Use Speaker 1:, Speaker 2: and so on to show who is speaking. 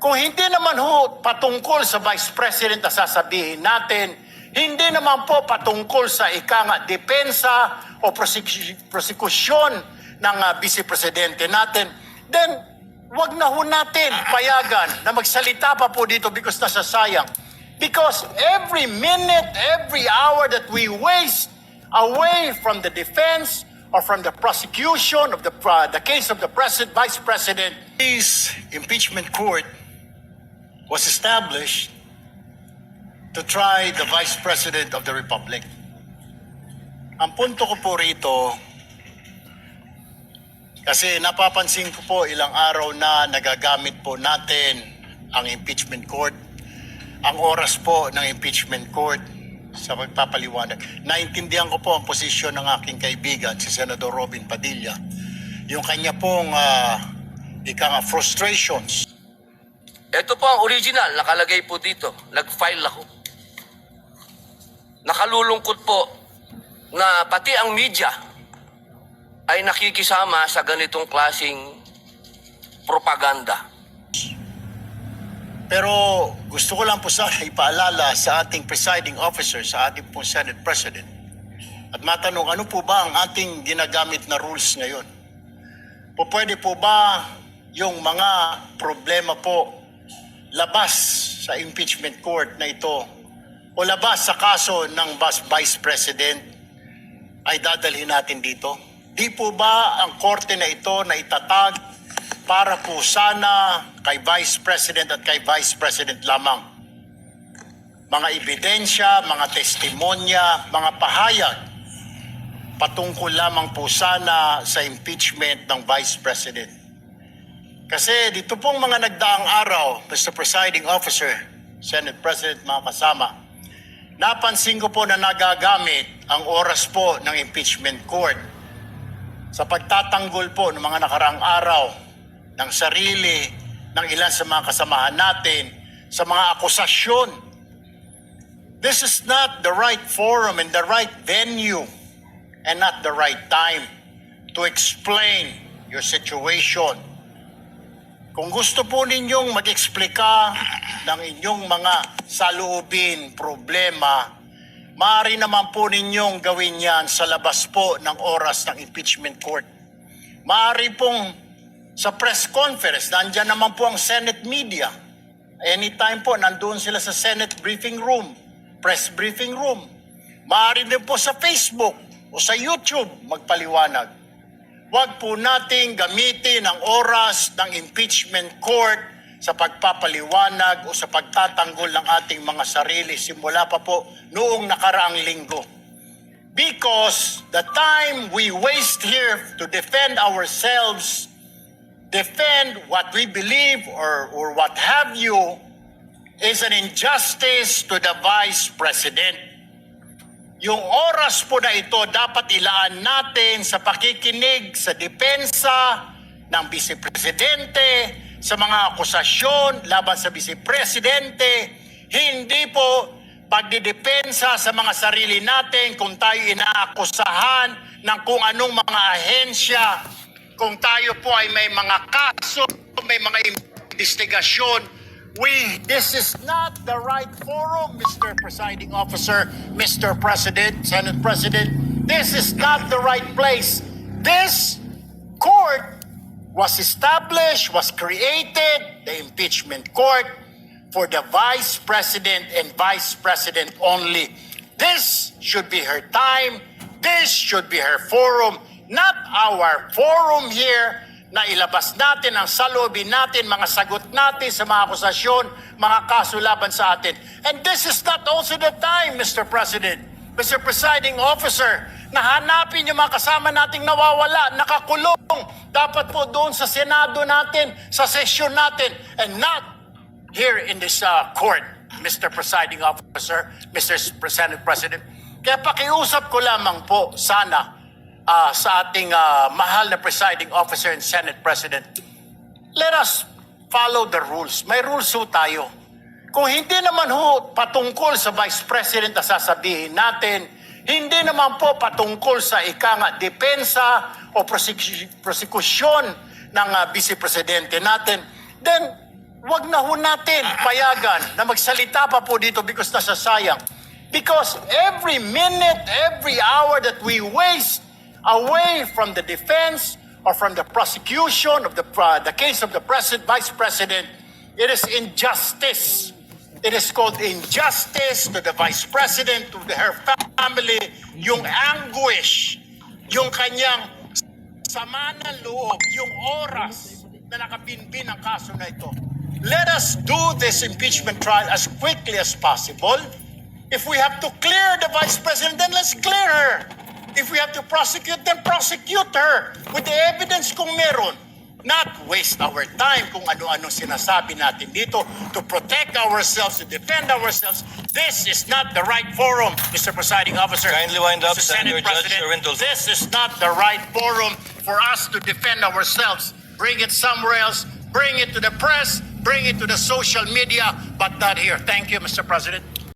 Speaker 1: Kung hindi naman ho patungkol sa Vice President na sasabihin natin, hindi naman po patungkol sa depensa o prosekusyon ng Vice Presidente natin, then wag na ho natin payagan na magsalita pa po dito because nasasayang. Because every minute, every hour that we waste away from the defense or from the prosecution of the case of the Vice President, this impeachment court was established to try the Vice President of the Republic. Ang punto ko po rito, kasi napapansin ko po ilang araw na nagagamit po natin ang impeachment court, ang oras po ng impeachment court sa pagpapaliwanag. Naintindihan ko po ang posisyon ng aking kaibigan, si Senador Robin Padilla, yung kanya pong frustrations.
Speaker 2: Ito po ang original, nakalagay po dito. Nag-file ako. Nakalulungkot po na pati ang media ay nakikisama sa ganitong klaseng propaganda.
Speaker 1: Pero gusto ko lang po sana ipaalala sa ating presiding officer, sa ating pong Senate President, at matanong, ano po ba ang ating ginagamit na rules ngayon? Pwede po ba yung mga problema po labas sa impeachment court na ito o labas sa kaso ng Vice President ay dadalhin natin dito? Di po ba ang korte na ito na itatag para po sana kay Vice President at kay Vice President lamang? Mga ebidensya, mga testimonya, mga pahayag patungkol lamang po sana sa impeachment ng Vice President. Kasi dito pong mga nagdaang araw, Mr. Presiding Officer, Senate President, mga kasama, napansin ko po na nagagamit ang oras po ng impeachment court sa pagtatanggol po ng mga nakaraang araw ng sarili ng ilan sa mga kasamahan natin sa mga akusasyon. This is not the right forum and the right venue and not the right time to explain your situation. Kung gusto po ninyong mag-eksplika ng inyong mga saloobin, problema, maaari naman po ninyong gawin yan sa labas po ng oras ng impeachment court. Maaari pong sa press conference, nandyan naman po ang Senate media. Anytime po, nandun sila sa Senate briefing room, press briefing room. Maaari din po sa Facebook o sa YouTube magpaliwanag. Huwag po nating gamitin ang oras ng impeachment court sa pagpapaliwanag o sa pagtatanggol ng ating mga sarili simula pa po noong nakaraang linggo. Because the time we waste here to defend ourselves, defend what we believe or what have you, is an injustice to the Vice President. Yung oras po na ito dapat ilaan natin sa pakikinig sa depensa ng Vice Presidente, sa mga akusasyon laban sa Vice Presidente, hindi po pagdidepensa sa mga sarili natin kung tayo inaakusahan ng kung anong mga ahensya, kung tayo po ay may mga kaso, may mga investigasyon. This is not the right forum, Mr. Presiding Officer, Mr. President, Senate President. This is not the right place. This court was established, was created, the impeachment court, for the Vice President and Vice President only. This should be her time. This should be her forum, not our forum here na ilabas natin ang saloobin natin, mga sagot natin sa mga akusasyon, mga kaso laban sa atin. And this is not also the time, Mr. President, Mr. Presiding Officer, na hanapin yung mga kasama nating nawawala, nakakulong. Dapat po doon sa Senado natin, sa sesyon natin, and not here in this court, Mr. Presiding Officer, Mr. Senate President. Kaya pakiusap ko lamang po sana sa ating mahal na Presiding Officer and Senate President, let us follow the rules. May rules ho tayo. Kung hindi naman ho patungkol sa Vice President na sasabihin natin, hindi naman po patungkol sa depensa o prosekusyon ng Vice Presidente natin, then wag na ho natin payagan na magsalita pa po dito because nasasayang. Because every minute, every hour that we waste away from the defense or from the prosecution of the case of the Vice President, it is injustice. It is called injustice to the Vice President, to her family, yung anguish, yung kanyang sama ng loob, yung oras na nakabinbin ang kaso na ito. Let us do this impeachment trial as quickly as possible. If we have to clear the Vice President, then let's clear her. If we have to prosecute, then prosecute her with the evidence kung meron. Not waste our time kung ano-ano sinasabi natin dito to protect ourselves, to defend ourselves. This is not the right forum, Mr. Presiding Officer.
Speaker 3: Kindly wind up,
Speaker 1: Mr. Senate
Speaker 3: Senator Judge
Speaker 1: President.
Speaker 3: Sherwin Tulfo.
Speaker 1: This is not the right forum for us to defend ourselves. Bring it somewhere else. Bring it to the press. Bring it to the social media, but not here. Thank you, Mr. President.